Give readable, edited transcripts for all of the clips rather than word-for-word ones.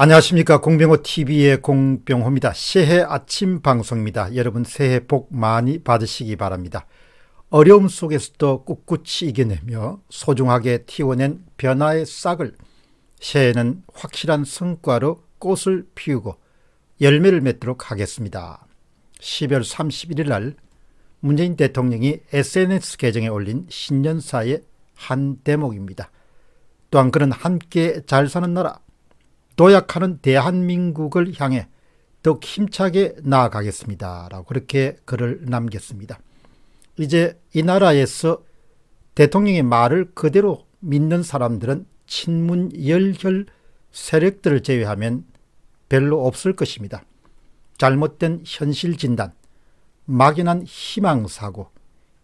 안녕하십니까. 공병호TV의 공병호입니다. 새해 아침 방송입니다. 여러분 새해 복 많이 받으시기 바랍니다. 어려움 속에서도 꿋꿋이 이겨내며 소중하게 틔워낸 변화의 싹을 새해에는 확실한 성과로 꽃을 피우고 열매를 맺도록 하겠습니다. 12월 31일 날 문재인 대통령이 SNS 계정에 올린 신년사의 한 대목입니다. 또한 그는 함께 잘 사는 나라, 도약하는 대한민국을 향해 더욱 힘차게 나아가겠습니다 라고 그렇게 글을 남겼습니다. 이제 이 나라에서 대통령의 말을 그대로 믿는 사람들은 친문 열혈 세력들을 제외하면 별로 없을 것입니다. 잘못된 현실 진단, 막연한 희망사고,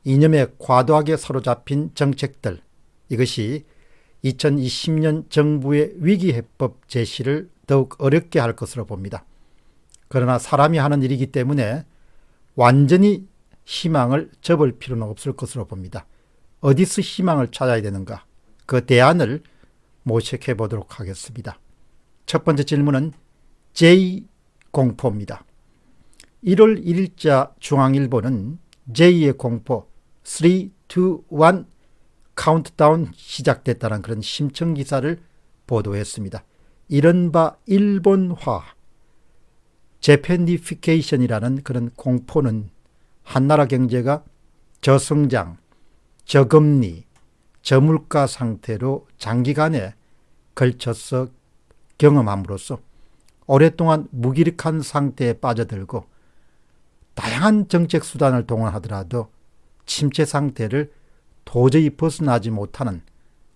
이념에 과도하게 사로잡힌 정책들, 이것이 2020년 정부의 위기해법 제시를 더욱 어렵게 할 것으로 봅니다. 그러나 사람이 하는 일이기 때문에 완전히 희망을 접을 필요는 없을 것으로 봅니다. 어디서 희망을 찾아야 되는가? 그 대안을 모색해 보도록 하겠습니다. 첫 번째 질문은 J-공포입니다. 1월 1일자 중앙일보는 J의 공포 3, 2, 1 카운트다운 시작됐다는 그런 심층 기사를 보도했습니다. 이른바 일본화, 재팬디피케이션이라는 그런 공포는 한나라 경제가 저성장, 저금리, 저물가 상태로 장기간에 걸쳐서 경험함으로써 오랫동안 무기력한 상태에 빠져들고 다양한 정책 수단을 동원하더라도 침체 상태를 도저히 벗어나지 못하는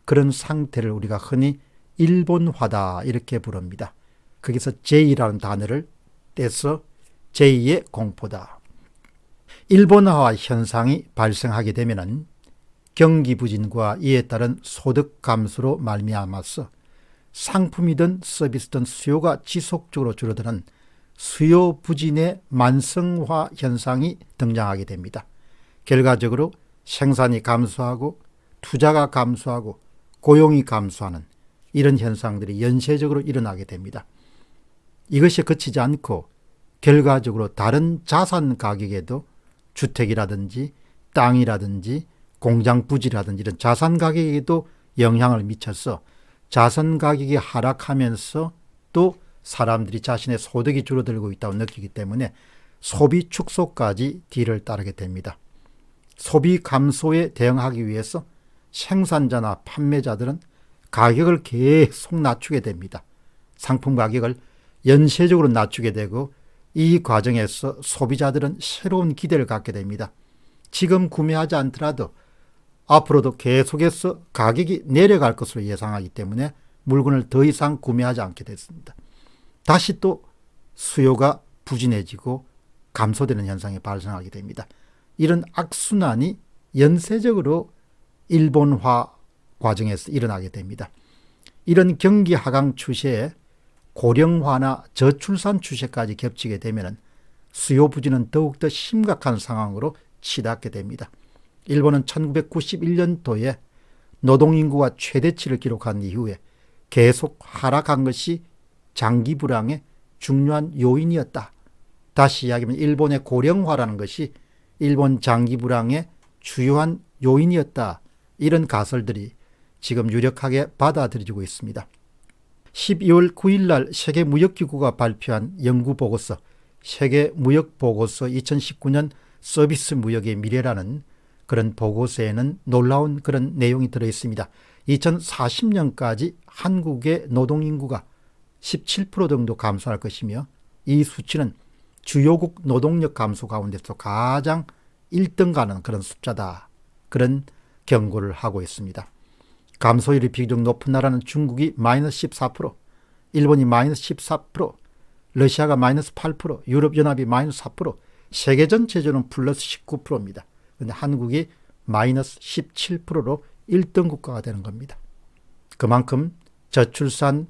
그런 상태를 우리가 흔히 일본화다 이렇게 부릅니다. 거기서 J라는 단어를 떼서 J의 공포다. 일본화 현상이 발생하게 되면 경기 부진과 이에 따른 소득 감소로 말미암아서 상품이든 서비스든 수요가 지속적으로 줄어드는 수요 부진의 만성화 현상이 등장하게 됩니다. 결과적으로 생산이 감소하고 투자가 감소하고 고용이 감소하는 이런 현상들이 연쇄적으로 일어나게 됩니다. 이것이 그치지 않고 결과적으로 다른 자산 가격에도 주택이라든지 땅이라든지 공장 부지라든지 이런 자산 가격에도 영향을 미쳐서 자산 가격이 하락하면서 또 사람들이 자신의 소득이 줄어들고 있다고 느끼기 때문에 소비 축소까지 뒤를 따르게 됩니다. 소비 감소에 대응하기 위해서 생산자나 판매자들은 가격을 계속 낮추게 됩니다. 상품 가격을 연쇄적으로 낮추게 되고 이 과정에서 소비자들은 새로운 기대를 갖게 됩니다. 지금 구매하지 않더라도 앞으로도 계속해서 가격이 내려갈 것으로 예상하기 때문에 물건을 더 이상 구매하지 않게 됐습니다. 다시 또 수요가 부진해지고 감소되는 현상이 발생하게 됩니다. 이런 악순환이 연쇄적으로 일본화 과정에서 일어나게 됩니다. 이런 경기 하강 추세에 고령화나 저출산 추세까지 겹치게 되면 수요 부진은 더욱더 심각한 상황으로 치닫게 됩니다. 일본은 1991년도에 노동인구가 최대치를 기록한 이후에 계속 하락한 것이 장기 불황의 중요한 요인이었다. 다시 이야기하면 일본의 고령화라는 것이 일본 장기 불황의 주요한 요인이었다. 이런 가설들이 지금 유력하게 받아들여지고 있습니다. 12월 9일 날 세계무역기구가 발표한 연구보고서 세계무역보고서 2019년 서비스 무역의 미래라는 그런 보고서에는 놀라운 그런 내용이 들어있습니다. 2040년까지 한국의 노동인구가 17% 정도 감소할 것이며 이 수치는 주요국 노동력 감소 가운데서 가장 1등 가는 그런 숫자다. 그런 경고를 하고 있습니다. 감소율이 비교적 높은 나라는 중국이 마이너스 14%, 일본이 마이너스 14%, 러시아가 마이너스 8%, 유럽연합이 마이너스 4%, 세계 전체적으로는 플러스 19%입니다. 그런데 한국이 마이너스 17%로 1등 국가가 되는 겁니다. 그만큼 저출산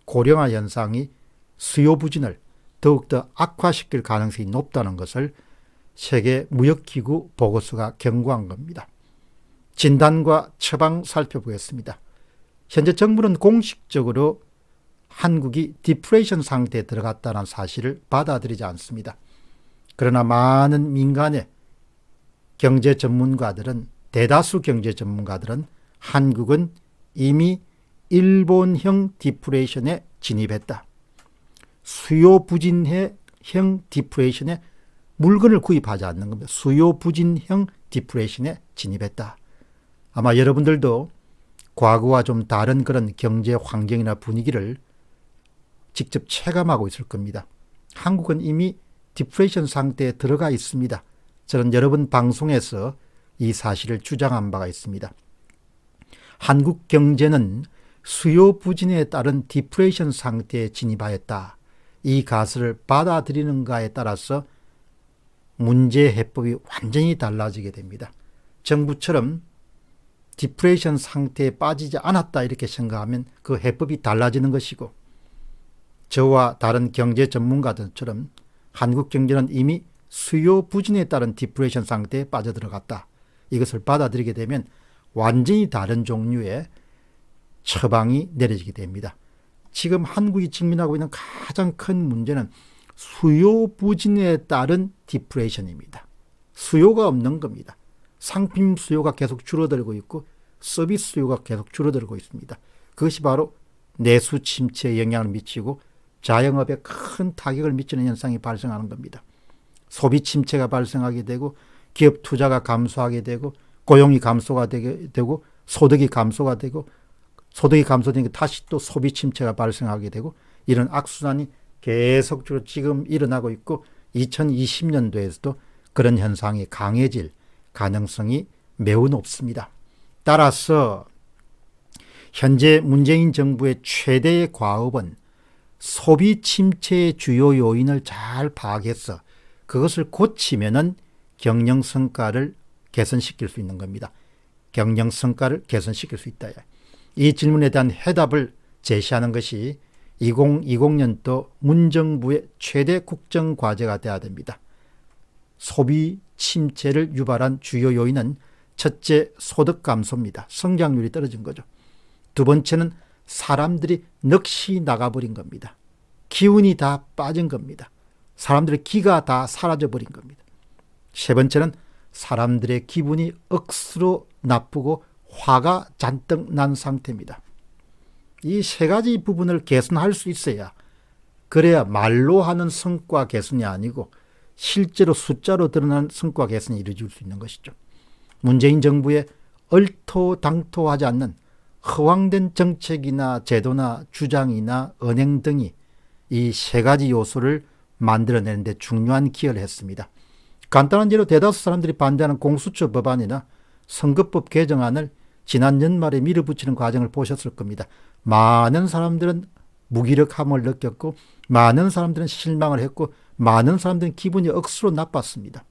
고령화 현상이 수요 부진을 더욱더 악화시킬 가능성이 높다는 것을 세계무역기구 보고서가 경고한 겁니다. 진단과 처방 살펴보겠습니다. 현재 정부는 공식적으로 한국이 디프레이션 상태에 들어갔다는 사실을 받아들이지 않습니다. 그러나 많은 민간의 경제 전문가들은, 대다수 경제 전문가들은 한국은 이미 일본형 디프레이션에 진입했다. 수요 부진형 디프레이션에 물건을 구입하지 않는 겁니다. 수요 부진형 디프레이션에 진입했다. 아마 여러분들도 과거와 좀 다른 그런 경제 환경이나 분위기를 직접 체감하고 있을 겁니다. 한국은 이미 디프레이션 상태에 들어가 있습니다. 저는 여러 번 방송에서 이 사실을 주장한 바가 있습니다. 한국 경제는 수요 부진에 따른 디프레이션 상태에 진입하였다. 이 가설을 받아들이는가에 따라서 문제 해법이 완전히 달라지게 됩니다. 정부처럼 디프레이션 상태에 빠지지 않았다 이렇게 생각하면 그 해법이 달라지는 것이고, 저와 다른 경제 전문가들처럼 한국 경제는 이미 수요 부진에 따른 디프레이션 상태에 빠져들어갔다. 이것을 받아들이게 되면 완전히 다른 종류의 처방이 내려지게 됩니다. 지금 한국이 직면하고 있는 가장 큰 문제는 수요 부진에 따른 디프레이션입니다. 수요가 없는 겁니다. 상품 수요가 계속 줄어들고 있고 서비스 수요가 계속 줄어들고 있습니다. 그것이 바로 내수 침체에 영향을 미치고 자영업에 큰 타격을 미치는 현상이 발생하는 겁니다. 소비 침체가 발생하게 되고 기업 투자가 감소하게 되고 고용이 감소가 되고 소득이 감소가 되고 소득이 감소되니까 다시 또 소비 침체가 발생하게 되고 이런 악순환이 계속적으로 지금 일어나고 있고 2020년도에서도 그런 현상이 강해질 가능성이 매우 높습니다. 따라서 현재 문재인 정부의 최대의 과업은 소비 침체의 주요 요인을 잘 파악해서 그것을 고치면은 경영 성과를 개선시킬 수 있는 겁니다. 경영 성과를 개선시킬 수 있다. 이 질문에 대한 해답을 제시하는 것이 2020년도 문정부의 최대 국정과제가 되어야 됩니다. 소비 침체를 유발한 주요 요인은 첫째, 소득 감소입니다. 성장률이 떨어진 거죠. 두 번째는 사람들이 넋이 나가버린 겁니다. 기운이 다 빠진 겁니다. 사람들의 기가 다 사라져버린 겁니다. 세 번째는 사람들의 기분이 억수로 나쁘고 화가 잔뜩 난 상태입니다. 이 세 가지 부분을 개선할 수 있어야, 그래야 말로 하는 성과 개선이 아니고 실제로 숫자로 드러나는 성과 개선이 이루어질 수 있는 것이죠. 문재인 정부의 얼토당토하지 않는 허황된 정책이나 제도나 주장이나 은행 등이 이 세 가지 요소를 만들어내는 데 중요한 기여를 했습니다. 간단한 예로 대다수 사람들이 반대하는 공수처 법안이나 선거법 개정안을 지난 연말에 밀어붙이는 과정을 보셨을 겁니다. 많은 사람들은 무기력함을 느꼈고 많은 사람들은 실망을 했고 많은 사람들은 기분이 억수로 나빴습니다.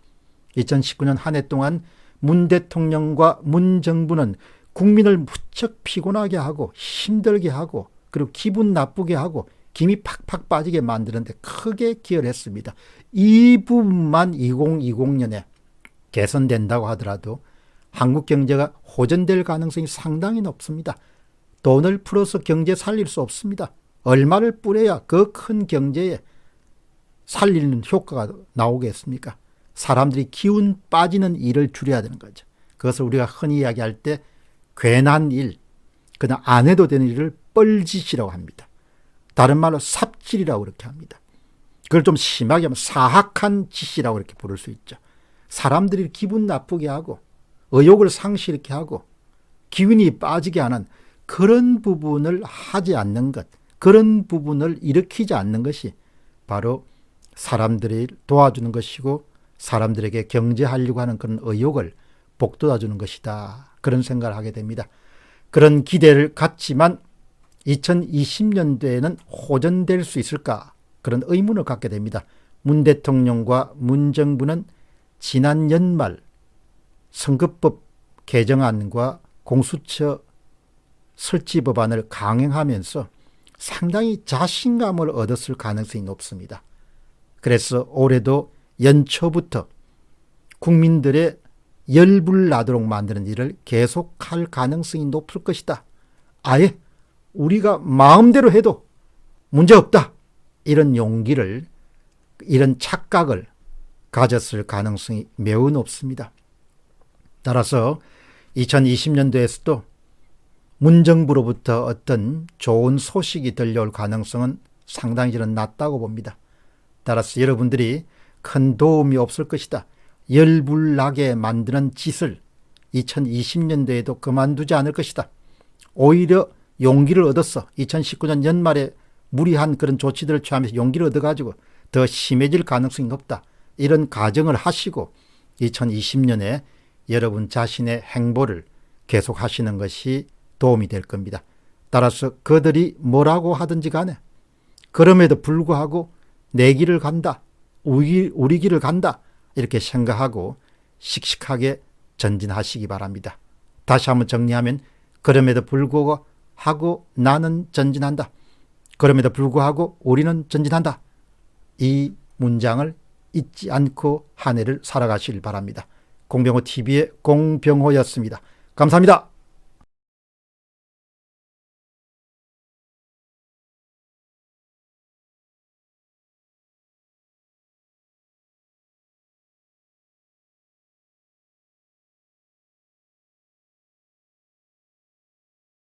2019년 한 해 동안 문 대통령과 문 정부는 국민을 무척 피곤하게 하고 힘들게 하고 그리고 기분 나쁘게 하고 김이 팍팍 빠지게 만드는데 크게 기여를 했습니다. 이 부분만 2020년에 개선된다고 하더라도 한국 경제가 호전될 가능성이 상당히 높습니다. 돈을 풀어서 경제 살릴 수 없습니다. 얼마를 뿌려야 그 큰 경제에 살리는 효과가 나오겠습니까? 사람들이 기운 빠지는 일을 줄여야 되는 거죠. 그것을 우리가 흔히 이야기할 때 괜한 일, 그냥 안 해도 되는 일을 뻘짓이라고 합니다. 다른 말로 삽질이라고 그렇게 합니다. 그걸 좀 심하게 하면 사악한 짓이라고 이렇게 부를 수 있죠. 사람들이 기분 나쁘게 하고 의욕을 상실케 하고 기운이 빠지게 하는 그런 부분을 하지 않는 것, 그런 부분을 일으키지 않는 것이 바로 사람들이 도와주는 것이고 사람들에게 경제하려고 하는 그런 의욕을 북돋아주는 것이다. 그런 생각을 하게 됩니다. 그런 기대를 갖지만 2020년도에는 호전될 수 있을까? 그런 의문을 갖게 됩니다. 문 대통령과 문 정부는 지난 연말 선거법 개정안과 공수처 설치 법안을 강행하면서 상당히 자신감을 얻었을 가능성이 높습니다. 그래서 올해도 연초부터 국민들의 열불 나도록 만드는 일을 계속할 가능성이 높을 것이다. 아예 우리가 마음대로 해도 문제없다. 이런 용기를, 이런 착각을 가졌을 가능성이 매우 높습니다. 따라서 2020년도에서도 문정부로부터 어떤 좋은 소식이 들려올 가능성은 상당히 저는 낮다고 봅니다. 따라서 여러분들이 큰 도움이 없을 것이다. 열불나게 만드는 짓을 2020년도에도 그만두지 않을 것이다. 오히려 용기를 얻어서 2019년 연말에 무리한 그런 조치들을 취하면서 용기를 얻어가지고 더 심해질 가능성이 높다. 이런 가정을 하시고 2020년에 여러분 자신의 행보를 계속하시는 것이 도움이 될 겁니다. 따라서 그들이 뭐라고 하든지 간에 그럼에도 불구하고 내 길을 간다, 우리 길을 간다 이렇게 생각하고 씩씩하게 전진하시기 바랍니다. 다시 한번 정리하면 그럼에도 불구하고 나는 전진한다. 그럼에도 불구하고 우리는 전진한다. 이 문장을 잊지 않고 한 해를 살아가시길 바랍니다. 공병호 TV의 공병호였습니다. 감사합니다.